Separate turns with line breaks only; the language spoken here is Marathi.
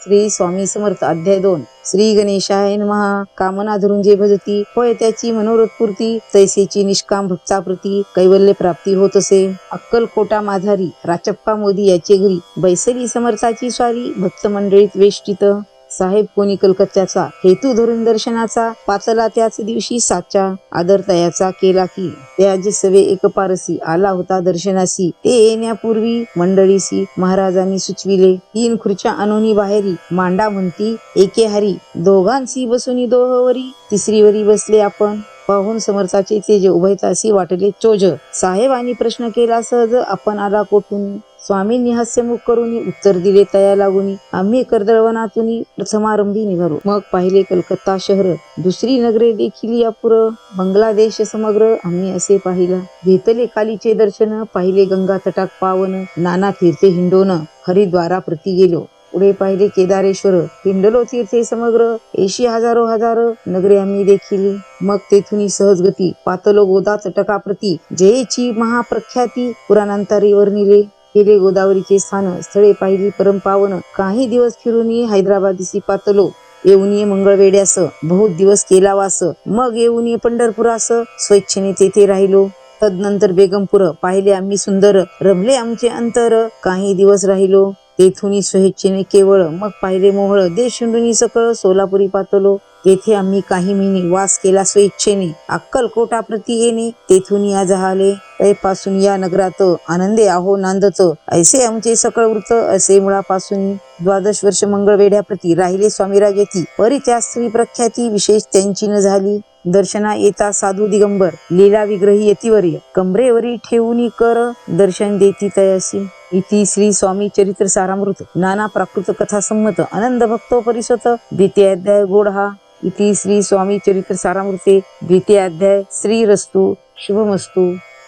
श्री स्वामी समर्थ अध्याय 2 श्री गणेशाय नमः। कामना धरून जे भजती होय त्याची मनोरथपूर्ती, तैसेची निष्काम भक्ताप्रती कैवल्य प्राप्ती होत असे। अक्कलकोटा माधारी राचप्पा मोदी याचे घरी, बैसली समर्थाची स्वारी भक्त मंडळीत वेष्टित। साहेब कोणी कलकत्त्याचा हेतू धरून दर्शनाचा, पाचला त्याच दिवशी साचा आदर तयाचा केला की त्याज सवे एक पारसी आला होता दर्शनासी। ते येण्यापूर्वी मंडळीसी महाराजांनी सुचविले, 3 खुर्च्या आणूनी बाहेरी मांडा म्हणती एके हारी, दोघांसी बसूनी दोहवरी तिसरीवरी बसले आपण। पाहून समर्थाचे तेज उभयतासी वाटले चोज, साहेबांनी प्रश्न केला सहज आपण आला कोठून। स्वामींनी हास्यमुख करूनी उत्तर दिले तया लागूनी, आम्ही कर्दळवनातूनी प्रथमारंभी निघालो। मग पाहिले कलकत्ता शहर, दुसरी नगरे देखील अपुर, बांगलादेश समग्र आम्ही असे पाहिला। घेतले कालीचे दर्शन, पाहिले गंगा तटाक पावन, नाना तीर्थे हिंडोन हरिद्वारा प्रति गेलो। पुढे पाहिले केदारेश्वर, हिंडलो तीर्थे समग्र, 80 हजारो हजार नगरे आम्ही देखिली। मग तेथुनी सहज गती पातलो गोदा तटकाप्रती, जयेची महाप्रख्याती पुराणांतरी वर्णिले। केले गोदावरीचे स्थान, स्थळे पाहिली परम पावन, काही दिवस फिरूनी हैदराबादीसी पातलो। येऊनी मंगळवेड्यास बहुत दिवस केला वास, मग येऊनी पंढरपुरास स्वेच्छेने तेथे राहिलो। तदनंतर बेगमपूर पाहिले आम्ही सुंदर, रमले आमचे अंतर, काही दिवस राहिलो। तेथुनी स्वेच्छेने केवळ, मग पाहिले मोहळ, देश हिंडुनी सकळ सोलापुरी पातलो। तेथे आम्ही काही महिने वास केला स्वेच्छेने, अक्कलकोटा प्रति येणे तेथुनी आज आले। तैपासून या नगरात आनंदे आहो नांदत, ऐसे आमचे सकळ वृत्त असे मुळापासून। 12 वर्ष मंगळवेढ्याप्रती राहिले स्वामीराज येती, परी त्या स्त्री प्रख्याती विशेष त्यांची न झाली। दर्शना येता साधू दिगंबर, लीला विग्रही यतिवर्य, कमरेवरी ठेवूनी कर दर्शन देती तयासी। इति श्री स्वामी चरित्र सारामृत नाना प्राकृत कथा संमत आनंद भक्तो परिसत द्वितीय अध्याय गोडहा। इति श्री स्वामी चरित्र सारामृते द्वितीय अध्याय। श्रीरस्तु शुभमस्तु।